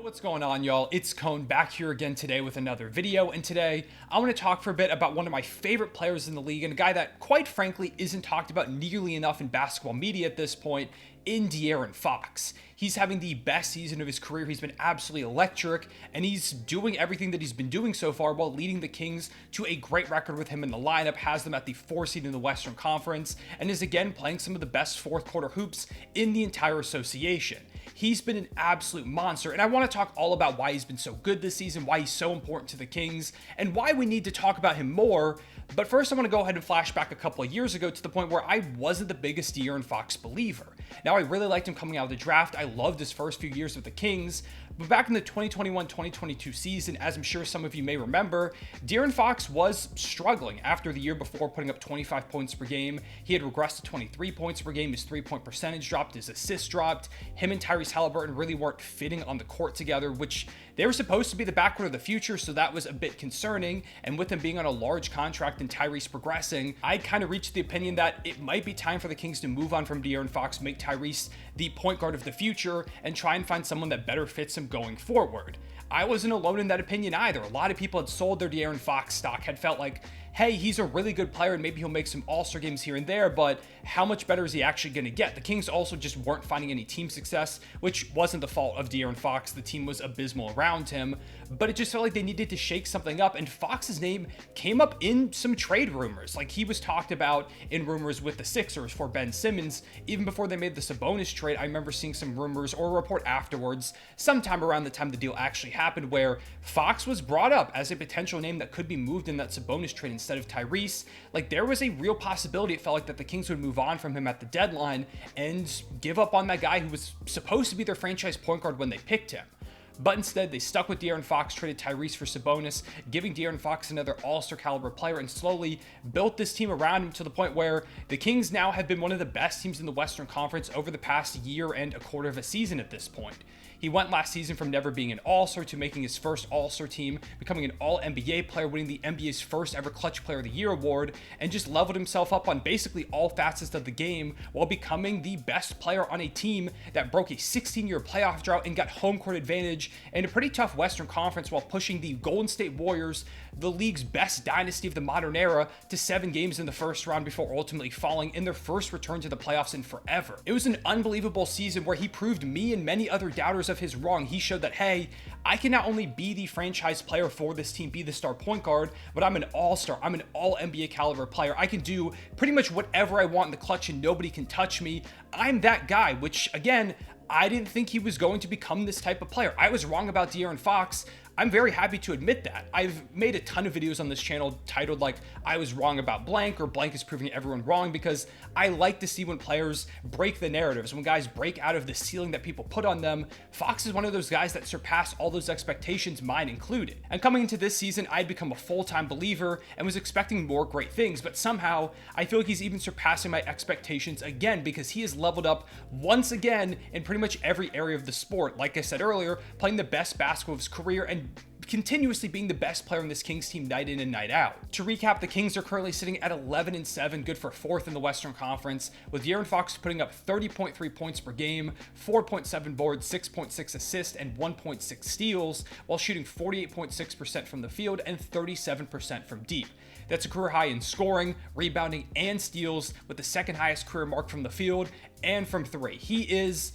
What's going on, y'all? It's Cone back here again today with another video, and today I want to talk for a bit about one of my favorite players in the league and a guy that quite frankly isn't talked about nearly enough in basketball media at this point, in De'Aaron Fox. He's having the best season of his career. He's been absolutely electric, and he's doing everything that he's been doing so far while leading the Kings to a great record with him in the lineup, has them at the 4 seed in the Western Conference, and is again playing some of the best fourth quarter hoops in the entire association. He's been an absolute monster, and I want to talk all about why he's been so good this season, why he's so important to the Kings, and why we need to talk about him more. But first, I want to go ahead and flash back a couple of years ago to the point where I wasn't the biggest De'Aaron Fox believer. Now, I really liked him coming out of the draft. I loved his first few years with the Kings. But back in the 2021-2022 season, as I'm sure some of you may remember, De'Aaron Fox was struggling after the year before, putting up 25 points per game. He had regressed to 23 points per game. His three-point percentage dropped. His assists dropped. Him and Tyrese Halliburton really weren't fitting on the court together, which they were supposed to be the backcourt of the future, so that was a bit concerning. And with him being on a large contract and Tyrese progressing, I kind of reached the opinion that it might be time for the Kings to move on from De'Aaron Fox, make Tyrese the point guard of the future, and try and find someone that better fits him going forward. I wasn't alone in that opinion either. A lot of people had sold their De'Aaron Fox stock, had felt like, hey, he's a really good player and maybe he'll make some all-star games here and there, but how much better is he actually going to get? The Kings also just weren't finding any team success, which wasn't the fault of De'Aaron Fox. The team was abysmal around him, but it just felt like they needed to shake something up, and Fox's name came up in some trade rumors. Like, he was talked about in rumors with the Sixers for Ben Simmons. Even before they made the Sabonis trade, I remember seeing some rumors or a report afterwards, sometime around the time the deal actually happened, where Fox was brought up as a potential name that could be moved in that Sabonis trade instead of Tyrese. Like, there was a real possibility, it felt like, that the Kings would move on from him at the deadline and give up on that guy who was supposed to be their franchise point guard when they picked him. But instead, they stuck with De'Aaron Fox, traded Tyrese for Sabonis, giving De'Aaron Fox another all-star caliber player, and slowly built this team around him to the point where the Kings now have been one of the best teams in the Western Conference over the past year and a quarter of a season at this point. He went last season from never being an all-star to making his first all-star team, becoming an all-NBA player, winning the NBA's first ever Clutch Player of the Year award, and just leveled himself up on basically all facets of the game while becoming the best player on a team that broke a 16-year playoff drought and got home court advantage in a pretty tough Western Conference while pushing the Golden State Warriors, the league's best dynasty of the modern era, to 7 games in the first round before ultimately falling in their first return to the playoffs in forever. It was an unbelievable season where he proved me and many other doubters of his wrong. He showed that, hey, I can not only be the franchise player for this team, be the star point guard, but I'm an all-star. I'm an all-NBA caliber player. I can do pretty much whatever I want in the clutch and nobody can touch me. I'm that guy, which, again, I didn't think he was going to become this type of player. I was wrong about De'Aaron Fox. I'm very happy to admit that. I've made a ton of videos on this channel titled like, I was wrong about blank, or blank is proving everyone wrong, because I like to see when players break the narratives, when guys break out of the ceiling that people put on them. Fox is one of those guys that surpassed all those expectations, mine included. And coming into this season, I'd become a full-time believer and was expecting more great things, but somehow I feel like he's even surpassing my expectations again, because he has leveled up once again in pretty much every area of the sport. Like I said earlier, playing the best basketball of his career and continuously being the best player on this Kings team night in and night out. To recap, the Kings are currently sitting at 11-7, good for 4th in the Western Conference, with De'Aaron Fox putting up 30.3 points per game, 4.7 boards, 6.6 assists, and 1.6 steals, while shooting 48.6% from the field and 37% from deep. That's a career high in scoring, rebounding, and steals, with the second highest career mark from the field and from 3. He is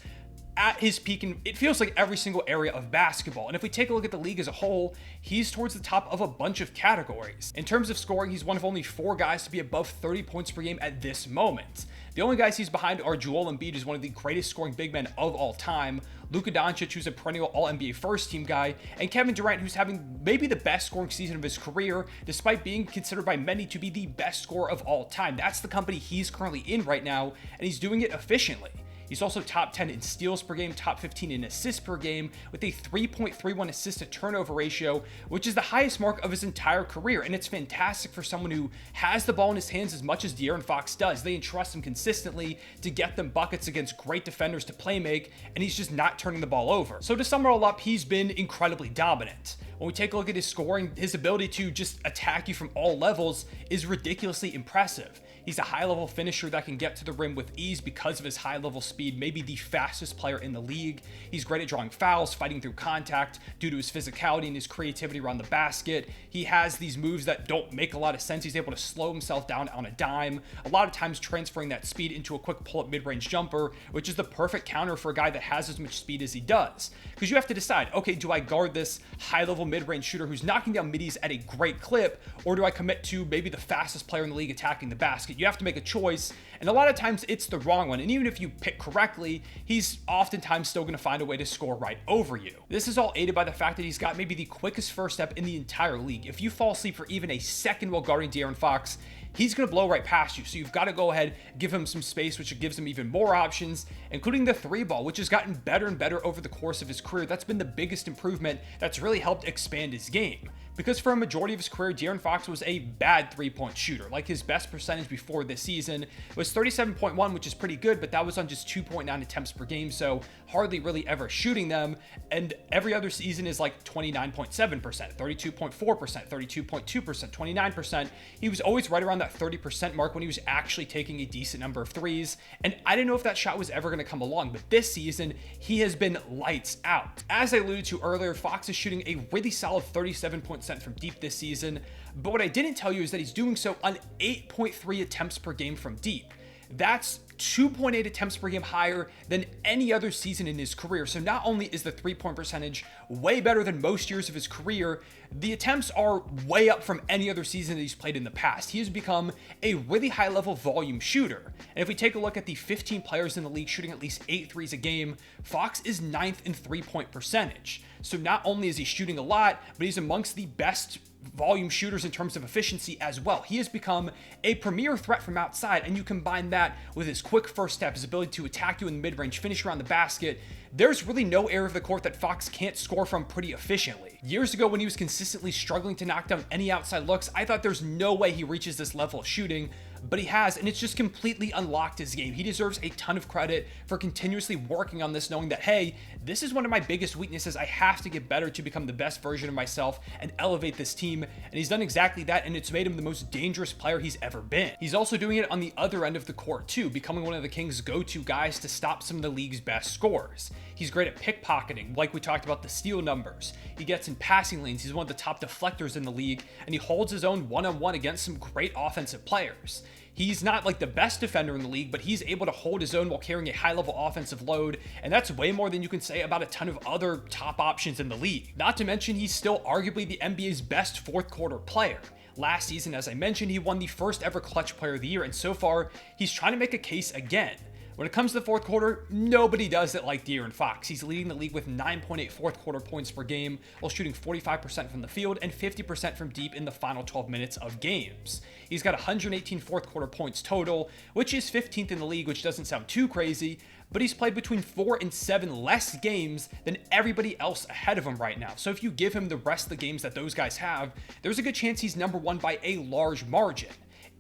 at his peak in, it feels like, every single area of basketball. And if we take a look at the league as a whole, he's towards the top of a bunch of categories. In terms of scoring, he's one of only 4 guys to be above 30 points per game at this moment. The only guys he's behind are Joel Embiid, who's one of the greatest scoring big men of all time, Luka Doncic, who's a perennial All-NBA first-team guy, and Kevin Durant, who's having maybe the best scoring season of his career, despite being considered by many to be the best scorer of all time. That's the company he's currently in right now, and he's doing it efficiently. He's also top 10 in steals per game, top 15 in assists per game, with a 3.31 assist to turnover ratio, which is the highest mark of his entire career. And it's fantastic for someone who has the ball in his hands as much as De'Aaron Fox does. They entrust him consistently to get them buckets against great defenders to play make, and he's just not turning the ball over. So to sum it all up, he's been incredibly dominant. When we take a look at his scoring, his ability to just attack you from all levels is ridiculously impressive. He's a high-level finisher that can get to the rim with ease because of his high-level speed, maybe the fastest player in the league. He's great at drawing fouls, fighting through contact due to his physicality and his creativity around the basket. He has these moves that don't make a lot of sense. He's able to slow himself down on a dime, a lot of times transferring that speed into a quick pull-up mid-range jumper, which is the perfect counter for a guy that has as much speed as he does. Because you have to decide, okay, do I guard this high-level mid-range shooter who's knocking down middies at a great clip, or do I commit to maybe the fastest player in the league attacking the basket? You have to make a choice, and a lot of times it's the wrong one, and even if you pick correctly, he's oftentimes still going to find a way to score right over you. This is all aided by the fact that he's got maybe the quickest first step in the entire league. If you fall asleep for even a second while guarding De'Aaron Fox, he's going to blow right past you. So you've got to go ahead, give him some space, which gives him even more options, including the three ball, which has gotten better and better over the course of his career. That's been the biggest improvement that's really helped expand his game. Because for a majority of his career, De'Aaron Fox was a bad three-point shooter. Like, his best percentage before this season was 37.1, which is pretty good, but that was on just 2.9 attempts per game, so hardly really ever shooting them. And every other season is like 29.7%, 32.4%, 32.2%, 29%. He was always right around that 30% mark when he was actually taking a decent number of threes. And I didn't know if that shot was ever going to come along, but this season, he has been lights out. As I alluded to earlier, Fox is shooting a really solid 37% from deep this season, but what I didn't tell you is that he's doing so on 8.3 attempts per game from deep. That's 2.8 attempts per game higher than any other season in his career. So not only is the three-point percentage way better than most years of his career, the attempts are way up from any other season that he's played in the past. He has become a really high-level volume shooter. And if we take a look at the 15 players in the league shooting at least 8 threes a game, Fox is 9th in three-point percentage. So not only is he shooting a lot, but he's amongst the best volume shooters in terms of efficiency as well. He has become a premier threat from outside, and you combine that with his quick first step, his ability to attack you in the mid-range, finish around the basket. There's really no area of the court that Fox can't score from pretty efficiently. Years ago, when he was consistently struggling to knock down any outside looks, I thought there's no way he reaches this level of shooting, but he has, and it's just completely unlocked his game. He deserves a ton of credit for continuously working on this, knowing that, hey, this is one of my biggest weaknesses. I have to get better to become the best version of myself and elevate this team, and he's done exactly that, and it's made him the most dangerous player he's ever been. He's also doing it on the other end of the court too, becoming one of the Kings' go-to guys to stop some of the league's best scorers. He's great at pickpocketing, like we talked about the steal numbers. He gets in passing lanes, he's one of the top deflectors in the league, and he holds his own one-on-one against some great offensive players. He's not like the best defender in the league, but he's able to hold his own while carrying a high-level offensive load, and that's way more than you can say about a ton of other top options in the league. Not to mention, he's still arguably the NBA's best fourth quarter player. Last season, as I mentioned, he won the first ever Clutch Player of the Year, and so far, he's trying to make a case again. When it comes to the fourth quarter, nobody does it like De'Aaron Fox. He's leading the league with 9.8 fourth quarter points per game while shooting 45% from the field and 50% from deep in the final 12 minutes of games. He's got 118 fourth quarter points total, which is 15th in the league, which doesn't sound too crazy, but he's played between 4 and 7 less games than everybody else ahead of him right now. So if you give him the rest of the games that those guys have, there's a good chance he's number one by a large margin.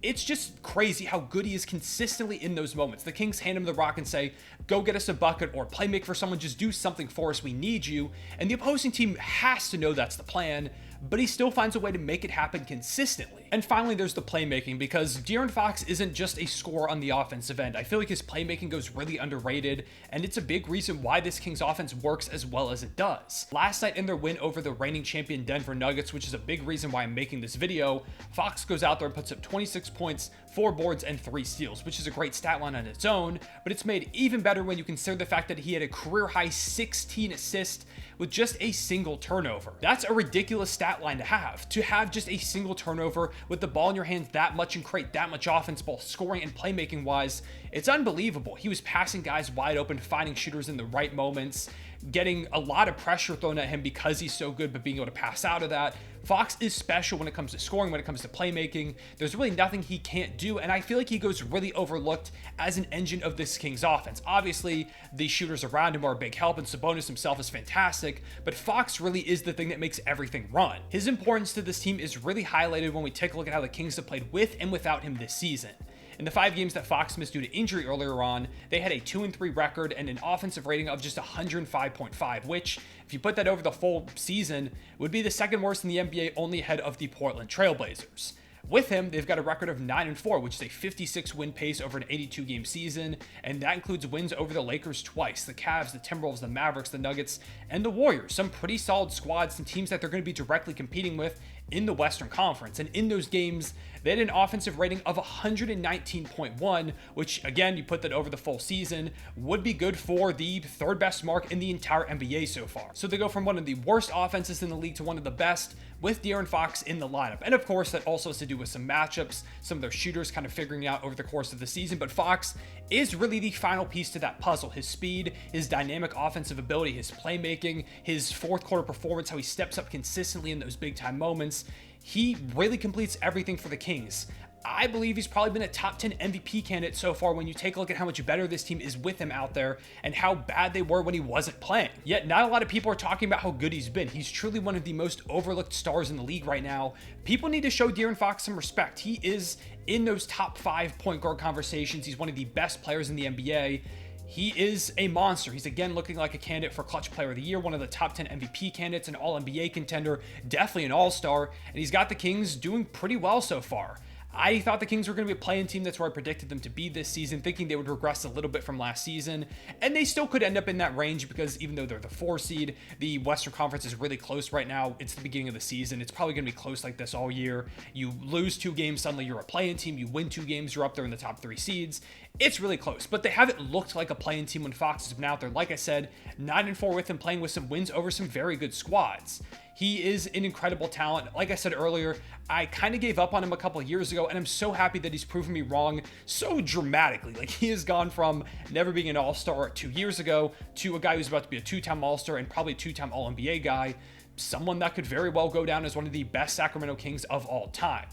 It's just crazy how good he is consistently in those moments. The Kings hand him the rock and say, go get us a bucket or play make for someone, just do something for us, we need you. And the opposing team has to know that's the plan, but he still finds a way to make it happen consistently. And finally, there's the playmaking, because De'Aaron Fox isn't just a scorer on the offensive end. I feel like his playmaking goes really underrated, and it's a big reason why this Kings offense works as well as it does. Last night in their win over the reigning champion Denver Nuggets, which is a big reason why I'm making this video, Fox goes out there and puts up 26 points, 4 boards, and 3 steals, which is a great stat line on its own, but it's made even better when you consider the fact that he had a career-high 16 assists with just a single turnover. That's a ridiculous stat line to have just a single turnover with the ball in your hands that much and create that much offense, both scoring and playmaking wise. It's unbelievable. He was passing guys wide open, finding shooters in the right moments, getting a lot of pressure thrown at him because he's so good, but being able to pass out of that. Fox is special when it comes to scoring, when it comes to playmaking. There's really nothing he can't do, and I feel like he goes really overlooked as an engine of this Kings offense. Obviously, the shooters around him are a big help, and Sabonis himself is fantastic, but Fox really is the thing that makes everything run. His importance to this team is really highlighted when we take a look at how the Kings have played with and without him this season. In the 5 games that Fox missed due to injury earlier on, they had a 2-3 record and an offensive rating of just 105.5, which, if you put that over the full season, would be the second worst in the NBA, only ahead of the Portland Trailblazers. With him, they've got a record of 9-4, which is a 56 win pace over an 82 game season, and that includes wins over the Lakers twice, the Cavs, the Timberwolves, the Mavericks, the Nuggets, and the Warriors. Some pretty solid squads and teams that they're going to be directly competing with in the Western Conference. And in those games, they had an offensive rating of 119.1, which, again, you put that over the full season, would be good for the third best mark in the entire NBA so far. So they go from one of the worst offenses in the league to one of the best, with De'Aaron Fox in the lineup. And of course, that also has to do with some matchups, some of their shooters kind of figuring out over the course of the season. But Fox is really the final piece to that puzzle. His speed, his dynamic offensive ability, his playmaking, his fourth quarter performance, how he steps up consistently in those big time moments. He really completes everything for the Kings. I believe he's probably been a top 10 MVP candidate so far when you take a look at how much better this team is with him out there and how bad they were when he wasn't playing. Yet not a lot of people are talking about how good he's been. He's truly one of the most overlooked stars in the league right now. People need to show De'Aaron Fox some respect. He is in those top 5 point guard conversations. He's one of the best players in the NBA. He is a monster. He's again looking like a candidate for Clutch Player of the Year, one of the top 10 MVP candidates, an All-NBA contender, definitely an All-Star, and he's got the Kings doing pretty well so far. I thought the Kings were going to be a play-in team. That's where I predicted them to be this season, thinking they would regress a little bit from last season. And they still could end up in that range because even though they're the 4 seed, the Western Conference is really close right now. It's the beginning of the season. It's probably going to be close like this all year. You lose 2 games, suddenly you're a play-in team. You win 2 games, you're up there in the top 3 seeds. It's really close, but they haven't looked like a play-in team when Fox has been out there. Like I said, 9-4 with him, playing with some wins over some very good squads. He is an incredible talent. Like I said earlier, I kind of gave up on him a couple of years ago, and I'm so happy that he's proven me wrong so dramatically. Like, he has gone from never being an All-Star 2 years ago to a guy who's about to be a 2-time All-Star and probably 2-time All-NBA guy, someone that could very well go down as one of the best Sacramento Kings of all time.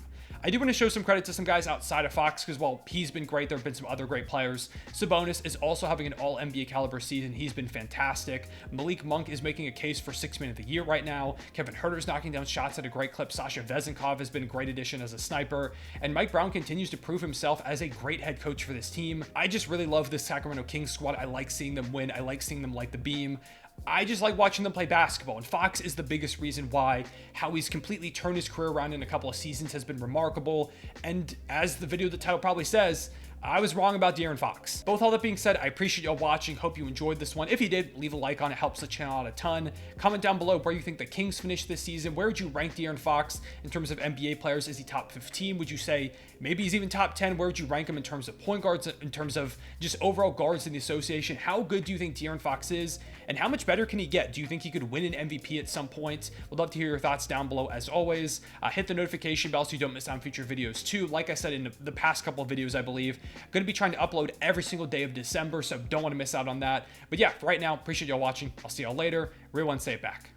I do want to show some credit to some guys outside of Fox because while he's been great, there have been some other great players. Sabonis is also having an all-NBA caliber season. He's been fantastic. Malik Monk is making a case for 6th Man of the Year right now. Kevin Huerter's knocking down shots at a great clip. Sasha Vezenkov has been a great addition as a sniper. And Mike Brown continues to prove himself as a great head coach for this team. I just really love this Sacramento Kings squad. I like seeing them win. I like seeing them light the beam. I just like watching them play basketball, and Fox is the biggest reason why. How he's completely turned his career around in a couple of seasons has been remarkable, and as the video, the title probably says, I was wrong about De'Aaron Fox. Both all that being said, I appreciate y'all watching. Hope you enjoyed this one. If you did, leave a like on it. Helps the channel out a ton. Comment down below where you think the Kings finished this season. Where would you rank De'Aaron Fox in terms of NBA players? Is he top 15? Would you say maybe he's even top 10? Where would you rank him in terms of point guards, in terms of just overall guards in the association? How good do you think De'Aaron Fox is? And how much better can he get? Do you think he could win an MVP at some point? Would love to hear your thoughts down below as always. Hit the notification bell so you don't miss out on future videos too. Like I said in the past couple of videos, I believe, I'm going to be trying to upload every single day of December, so don't want to miss out on that. But yeah, for right now, appreciate y'all watching. I'll see y'all later. Real one, say it back.